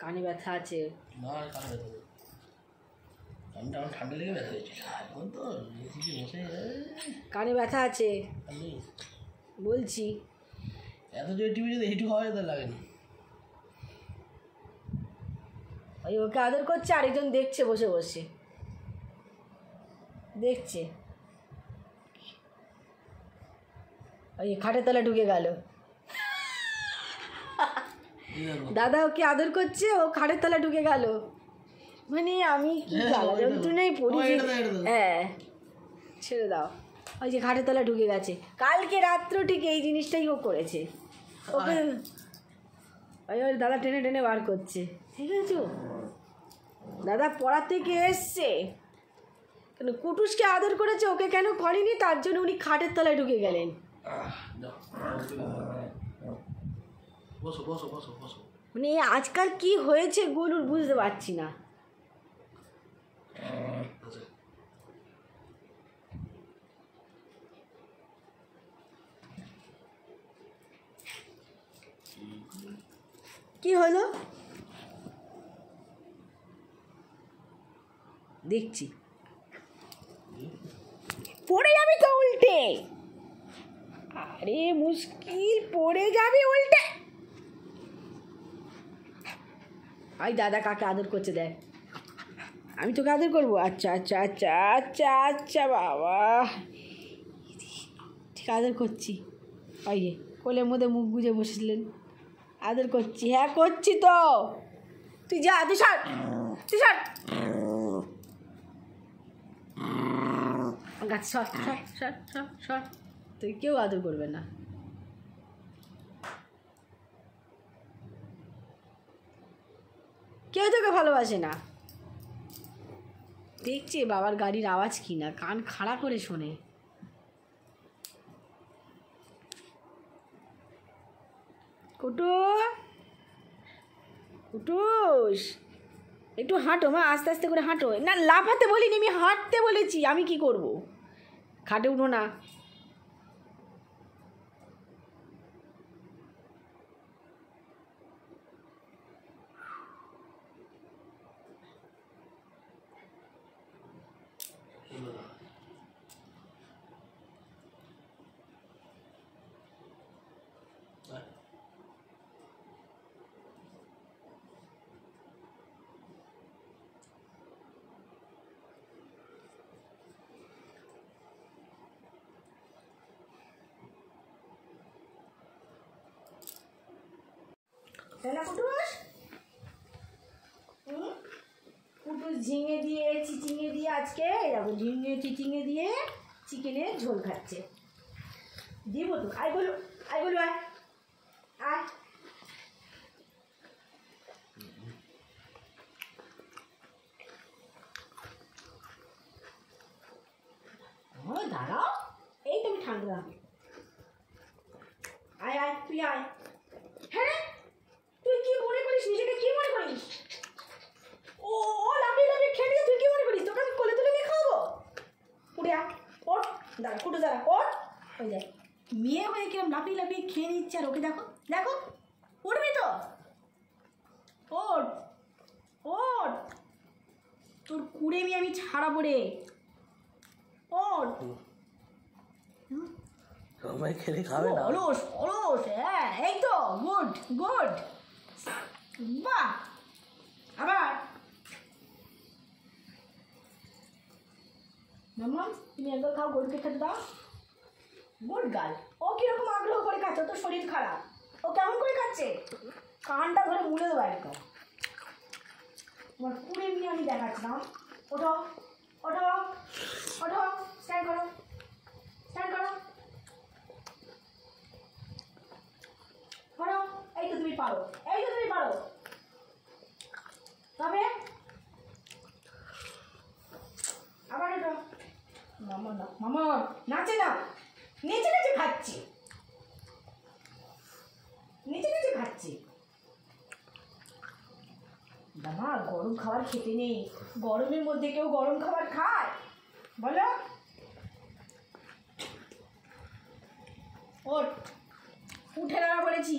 কানে ব্যথা আছে। না কানে ব্যথা নেই, কানটা আমার ঠান্ডা লেগে ব্যথা হয়েছে এখন তো বসে। কানে ব্যথা আছে বলছি। এত জোরে টিভি যদি হিটু হয় তো লাগে না। ওই ওকে আদর করছে, আরেকজন দেখছে বসে বসে দেখছে। ওই খাটের তলা ঢুকে গেল। দাদা ওকে আদর করছে, ও খাটের তলা ঢুকে গেল। মানে আমি কি জ্বালা যন্ত্রণায় পড়ি। হ্যাঁ ছেড়ে দাও। ওই যে খাটের তলা ঢুকে গেছে। কালকে রাত্র ঠিক এই জিনিসটাই ও করেছে। ওকে ওই ওই দাদা টেনে টেনে বার করছে। ঠিক আছে, দাদা পড়া থেকে এসছে, কেন কুটুসকে আদর করেছে, ওকে কেন করেনি, তার জন্য উনি খাটের তলায় ঢুকে গেলেন। মানে আজকাল কি হয়েছে গুলুর বুঝতে পারছি না। কি হলো দেখছি, পড়ে যাবি তো উল্টে। আরে মুশকিল, পড়ে যাবি উল্টে। আই দাদা কাকে আদর করছে দেখ। আমি তোকে আদর করবো? আচ্ছা আচ্ছা আচ্ছা আচ্ছা আচ্ছা বাবা, ঠিক আদর করছি। ওই যে কোলের মধ্যে মুখ গুজে বসেছিলেন, আদর করছি। হ্যাঁ করছি তো, তুই যা, তুই সর, তুই সর, গাছ সর সর সর সর সর। তুই কেউ আদর করবে না। কেউ তোকে ভালোবাসে না। দেখছি বাবার গাড়ির আওয়াজ কি না, কান খাড়া করে শোনে। কুটু, কুটুস একটু হাঁটো মা, আস্তে আস্তে করে হাঁটো। না লাফাতে বলিনি, আমি হাঁটতে বলেছি। আমি কি করব? খাটে উঠো না। কুটুস, কুটুস ঝিঙে দিয়ে চিচিঙে দিয়ে আজকে দেখো, ঝিঙে চিচিঙে দিয়ে চিকেনের ঝোল খাচ্ছে। দিব তো, আয় বলো, আয় বলো, আয় আয়। দাঁড়াও, এই তুমি ঠান্ডা। আয় আয়, তুই আয়। হ্যাঁ তুই কি মনে করিস, নিজেকে কি মনে করিস? ও ও লাফিয়ে লাফিয়ে খেয়ে দিয়ে তুই কি মনে করিস তোকে আমি কোলে তুলে নিয়ে খাওয়াবো? উঠে আয়, ওঠ, দাঁড়া কুটু, দাঁড়া, ওঠ। ওই দেখ মেয়ে হয়ে কিরম লাফিয়ে লাফিয়ে খেয়ে নিচ্ছে, আর ওকে দেখো দেখো, উঠবি তো? ওঠ ওঠ, তোর কুড়েমি আমি ছাড়াবো রে। ওঠ, সবাই খেলে খাবে না। অলস অলস, হ্যাঁ এই তো, গুড গুড, বাহ। আবার মামা তুমি একবার খাও, গরুকে খেতে দাও। Good girl. ও কিরকম আগ্রহ করে খাচ্ছে, তো শরীর খারাপ, ও কেমন করে খাচ্ছে? কানটা ধরে মুড়ে দেবো একদম। তোমার কুড়ে নিয়ে আমি দেখাচ্ছিলাম। ওঠো ওঠো ওঠো, স্ট্যান্ড করো, স্ট্যান্ড করো, করো। এই তো তুমি পারো, এই তো তুমি পারো। তবে আবার ওঠো। মামা না, মামা নাচে না, নেচে নেচে খাচ্ছে, নেচে নেচে খাচ্ছে। বাবা গরম খাবার খেতে নেই, গরমের মধ্যে কেউ গরম খাবার খায় বলো? ওঠ, উঠে দাঁড়া বলেছি,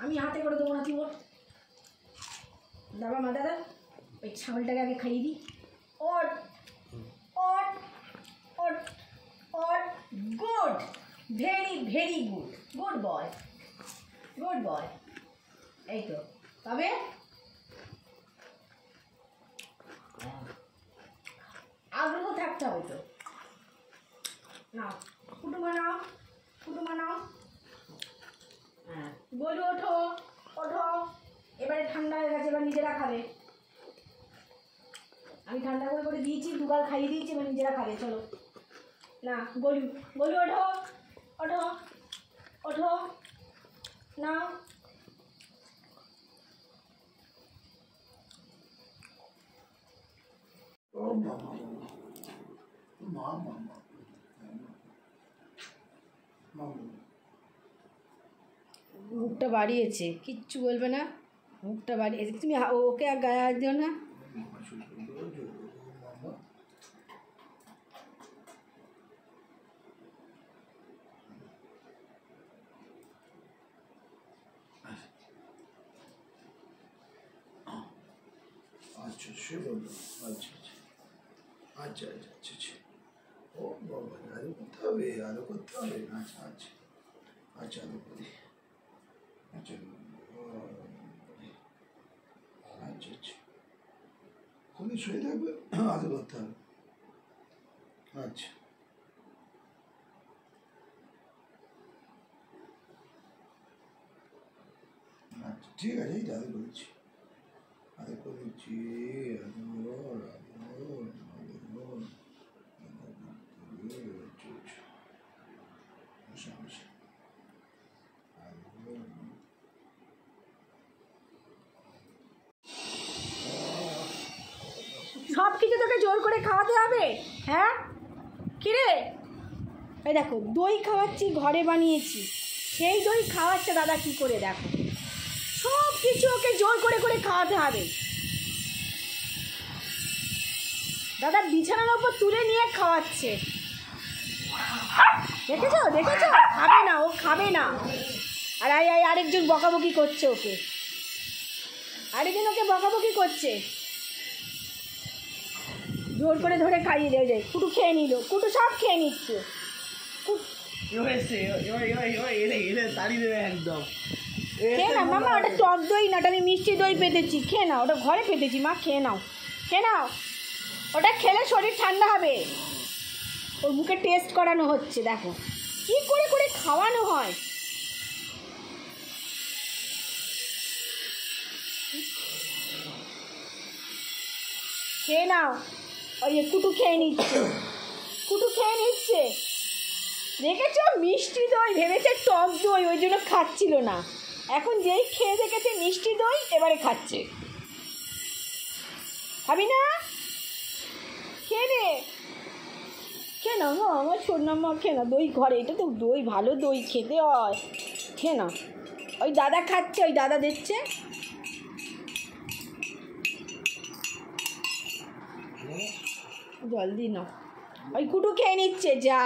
আমি হাতে করে দেবো না, তুই ওঠ। দাদা মা দাদা ওই ছাগলটাকে আগে খাইয়ে দিই। ওট ওট ওট ওট, good, very very good, good boy, good boy. এই তো তবে আগ্রহ থাকতে হবে তো। নাও কুটুমা নাও, কুটুমা নাও। হ্যাঁ বলু ওঠো ওঠো, এবারে ঠান্ডা হয়ে গেছে, এবার নিজেরা খাবে। আমি ঠান্ডা করে করে দিয়েছি, দুগাল খাইয়ে দিয়েছি, এবার নিজেরা খাবে। চলো না বলু, বলু ওঠো ওঠো ওঠো, নাও। মুখটা বাড়িয়েছে, কিচ্ছু বলবে না, মুখটা বাড়িয়েছে। তুমি ওকে আর গায়ে হাত দিও না। আচ্ছা সে বললো আচ্ছা আচ্ছা আচ্ছা আচ্ছা আচ্ছা ও বাবা আরো করতে হবে আচ্ছা আচ্ছা আচ্ছা আরো করি আচ্ছা আচ্ছা আচ্ছা খুবই শুয়ে থাকবে আরো করতে হবে আচ্ছা আচ্ছা ঠিক আছে এই আরো করেছি আরো করেছি সব কিছু তোকে জোর করে খাওয়াতে হবে? হ্যাঁ কিরে, এই দেখো দই খাওয়াচ্ছি, ঘরে বানিয়েছি, সেই দই খাওয়াচ্ছে দাদা কি করে। দেখো সব কিছু ওকে জোর করে করে খাওয়াতে হবে। দাদা বিছানার ওপর তুলে নিয়ে খাওয়াচ্ছে, দেখেছো দেখেছো? খাবে না, ও খাবে না। আর আরেকজন বকাবকি করছে ওকে, আরেকজন ওকে বকাবকি করছে, জোর করে ধরে খাইয়ে দেয় যায়। কুটু খেয়ে নিল, কুটু সব খেয়ে নিচ্ছে। তাড়িয়ে দেবে একদম। খেয়ে না মামা, ওটা টক দই না, ওটা আমি মিষ্টি দই পেতেছি। খেয়ে নাও, ওটা ঘরে পেতেছি মা, খেয়ে নাও খেয়ে নাও। ওটা খেলে শরীর ঠান্ডা হবে। ওর মুখে টেস্ট করানো হচ্ছে, দেখো কি করে করে খাওয়ানো হয়। খেয়ে নাও। ওই যে কুটু খেয়ে নিচ্ছে, কুটু খেয়ে নিচ্ছে, দেখেছো? মিষ্টি দই ভেবেছে টক দই, ওই জন্য খাচ্ছিল না। এখন যেই খেয়ে দেখেছে মিষ্টি দই, এবারে খাচ্ছে। খাবি না? খেয়ে নে, খেয়ে নাও গো আমার ছোটনাম্মা, খেয়ে না। দই ঘরে, এটা তো দই, ভালো দই খেতে হয়, খেয়ে না। ওই দাদা খাচ্ছে, ওই দাদা দিচ্ছে। জল দি না, ওই কুটু খেয়ে নিচ্ছে। যা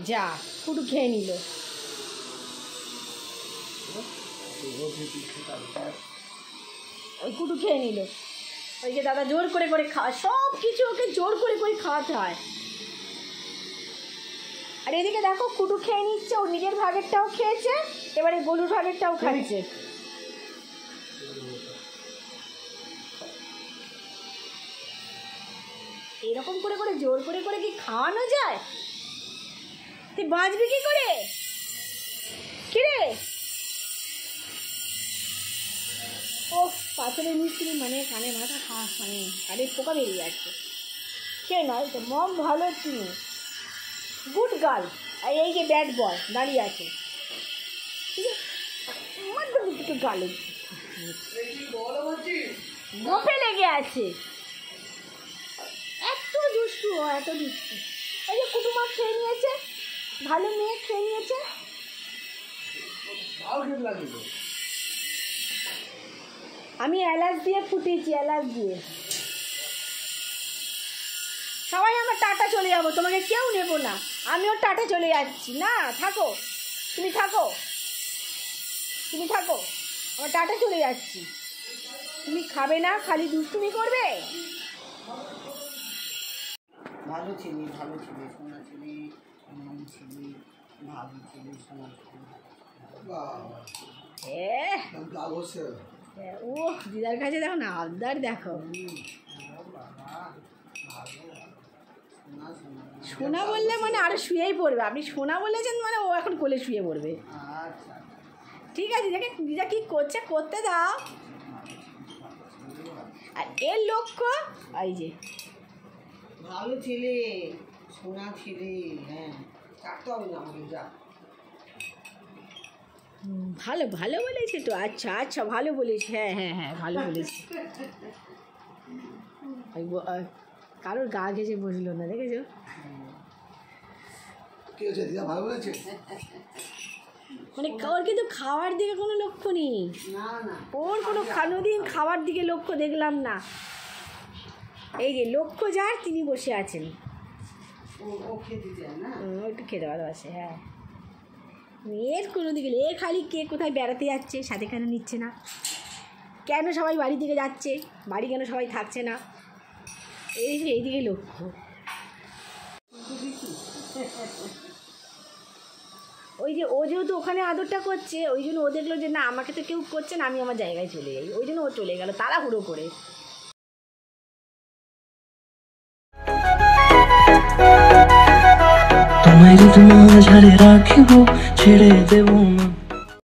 যা, কুটু খেয়ে নিল। ওই কুটু খেয়ে নিল। ওই যে দাদা জোর করে করে খাওয়া, সব কিছু ওকে জোর করে করে খাওয়াতে হয়। আর এদিকে দেখো কুটু খেয়ে নিচ্ছে, ও নিজের ভাগেরটাও খেয়েছে, এবারে গলুর ভাগেরটাও খাচ্ছে। এরকম করে করে জোর করে করে কি খাওয়ানো যায়? তুই বাঁচবি কি করে? কিরে ও পাথরের মিস্ত্রি, মানে কানে মাথা খাওয়া, মানে কানে পোকা বেরিয়ে যাচ্ছে। খেয়ে নয় তো মম, ভালো তুমি, গুড গার্ল। আর এই যে ব্যাড বয় দাঁড়িয়ে আছে, ঠিক আছে? আমার তো দুটো গালে গোপে লেগে আছে, এত দুষ্টু, এত দুষ্টু। এই যে কুটুমা খেয়ে নিয়েছে, ভালো মেয়ে খেয়ে নিয়েছে। আমি এলাচ দিয়ে ফুটিয়েছি, এলাচ দিয়ে। সবাই আমার টাটা চলে যাবো, তোমাকে কেউ নেবো না, আমিও টাটা চলে যাচ্ছি। না থাকো, তুমি থাকো, তুমি থাকো, আমার টাটা চলে যাচ্ছি। তুমি খাবে না, খালি দুষ্টুমি করবে। ভালো ছিলি, ভালো ছিলি, সোনা ছিলি, মন ছিলি, ভালো ছিলি, সোনা ছিলি। ও দিদার কাছে দেখো না, আবদার দেখো। সোনা বললে মানে আরো শুয়েই পড়বে। আপনি সোনা বলেছেন মানে ও এখন কোলে শুয়ে পড়বে। আচ্ছা ঠিক আছে, দিদা কি করছে করতে দাও। আর এর লক্ষ্য এই যে ভালো ছিলি, সোনা ছিলি। হ্যাঁ, কাটতে হবে না আমাকে, যা। ভালো ভালো বলেছে তো। আচ্ছা আচ্ছা ভালো বলেছি। হ্যাঁ হ্যাঁ হ্যাঁ ভালো বলেছি। কারোর গা ঘেঁষে বসলো না, দেখেছো? কি হয়েছে দিদা, ভালো বলেছে? মানে ওর কিন্তু খাওয়ার দিকে কোনো লক্ষ্য নেই। না না, ওর কোনো কোনোদিন খাওয়ার দিকে লক্ষ্য দেখলাম না। এই যে লক্ষ্য যার তিনি বসে আছেন। ও খেতে চায় না। ও একটু খেতে ভালোবাসে। হ্যাঁ, এর কোনো দিকে এ খালি কে কোথায় বেড়াতে যাচ্ছে সাথে কেন নিচ্ছে না, কেন সবাই বাড়ি থেকে যাচ্ছে, বাড়ি কেন সবাই থাকছে না, এইদিকে লক্ষ্য। ওই যে ও যেহেতু ওখানে আদরটা করছে, ওই জন্য ও দেখলো যে না আমাকে তো কেউ করছে না, আমি আমার জায়গায় চলে যাই। ওই জন্য ও চলে গেল তাড়াহুড়ো করে। তোমায় যদি মাঝারে রাখিব, ছেড়ে দেব না।